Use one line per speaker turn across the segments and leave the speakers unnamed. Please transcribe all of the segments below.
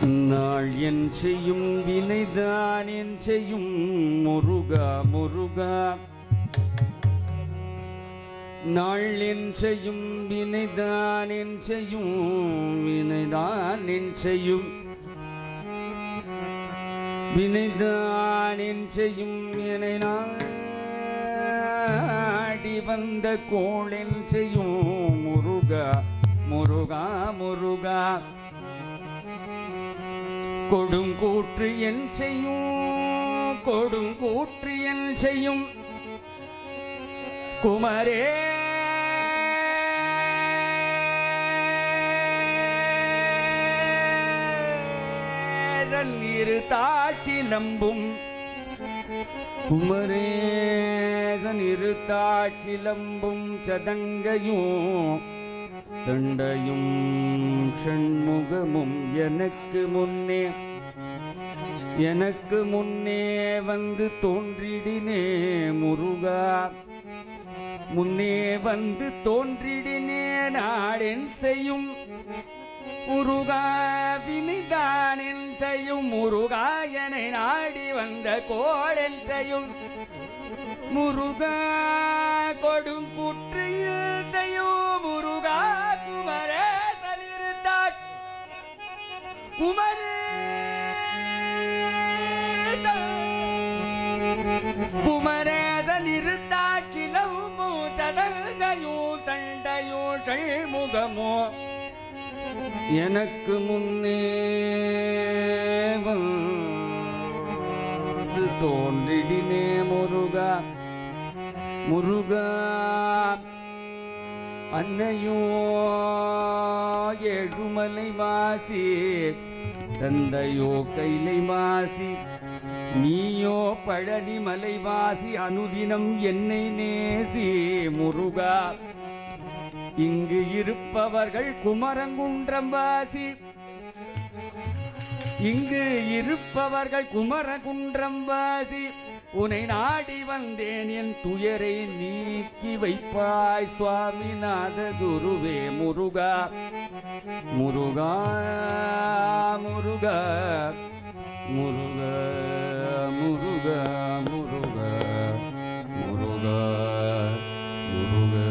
நாள் என் செய்யும் வினைதான் என் செய்யும் முருகா முருகா. நாள் என் செய்யும் வினைதான் என் செய்யும் வினைதான் என் செய்யும் வினைதான் என் செய்யும் வினை நாடி வந்த கோளென் செய்யும் முருகா முருகா முருகா. கொடுங்கூற்று என் செய்யும் கொடுங்கூற்று என் செய்யும் குமரே இரு தாட்டிலம்பும் குமரேசன் இரு தாட்டிலம்பும் சதங்கையும் தண்டையும் ஷண்முகமும் எனக்கு முன்னே வந்து தோன்றிடினே முருகா. முன்னே வந்து தோன்றிடினே நாடென் செய்யும் முருகா. வினைதானில் செய்யும் முருகா. என்னை நாடி வந்த கோளென் செய்யும் முருகா. கொடும் குற்றியில் செய்யும் முருகா. குமரேசன் இருந்தாட் குமரேசன் இருந்தாட்சிலும் சடங்கையும் தண்டையும் ஷண்முகமோ எனக்கு முன்னே வந்து தோன்றிடினே முருகா முருகா. அன்னையோ ஏழுமலை மாசி தந்தையோ கைலை மாசி நீயோ பழனி மலைவாசி அனுதினம் என்னை நேசி முருகா. இங்கு இருப்பவர்கள் குமரங்குன்றம் வாசி இங்கு இருப்பவர்கள் குமரகுன்றம் வாசி. உனை நாடி வந்தேன் என் துயரை நீக்கி வைப்பாய் சுவாமிநாத குருவே முருகா முருகா முருகா முருகா முருகா முருகா முருகா முருகா.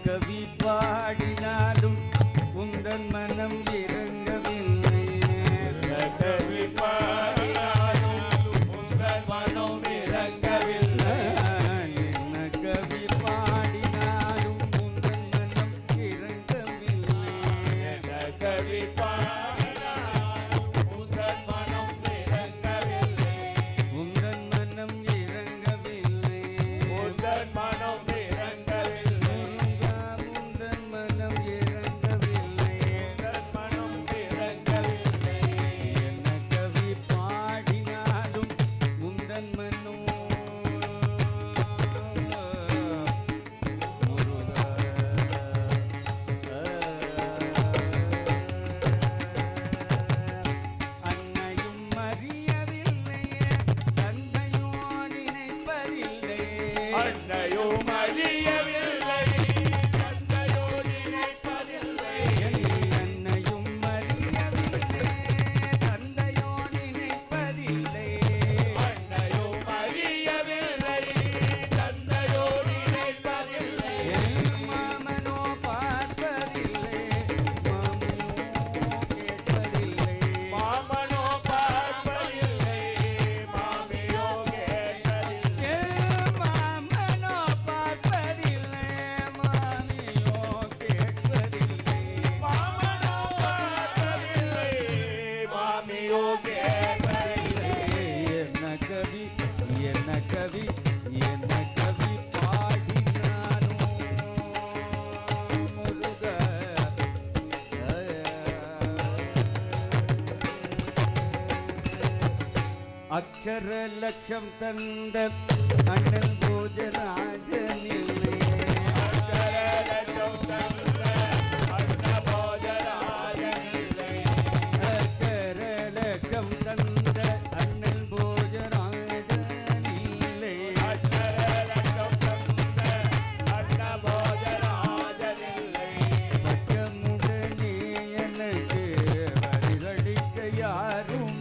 கவி பாடினாலும் உந்தன் மனம் இறங்கவில்லை. அக்கர லட்சம் தந்த அண்ணல் போஜராஜனில்லை அக்கர லட்சம் தந்த அண்ணல் போஜராஜனில்லை அக்கர லட்சம் தந்த அண்ணல் போஜராஜனில்லை அக்கர லட்சம் தந்த அண்ணல் போஜராஜனில்லை பச்சமுடனே எனக்கு வரிகளிக்க யாரும்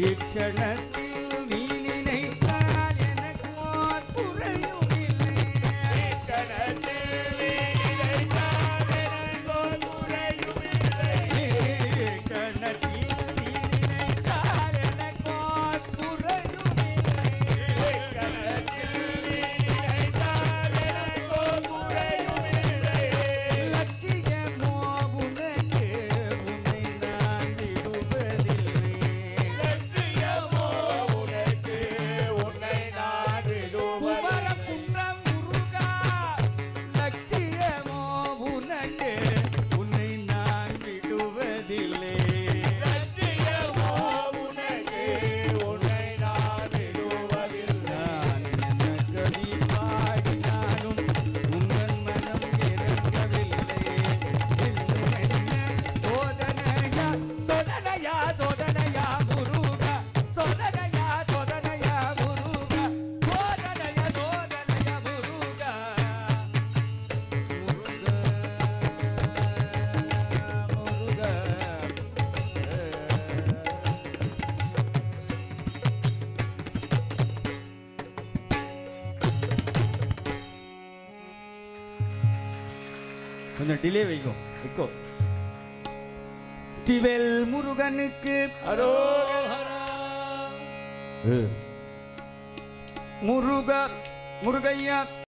இக்கணத்தில் நீ நினைத்தால் எனக்கு ஓர் குறையும் இல்லை இக்கணத்தில் நீ நினைத்தால் எனக்கு ஓர் குறையும் இல்லை இக்கணத்தில் நீ நினைத்தால் எனக்கு ஓர் குறையும் இல்லை இக்கணத்தில் நீ நினைத்தால் எனக்கு ஓர் குறையும் இல்லை லட்சியமோ உனக்கு உன்னை நான் விடுவதில்லை கொஞ்சம் டிலே வைக்கும் வைக்கோ திவேல் முருகனுக்கு அரோகரா முருகையா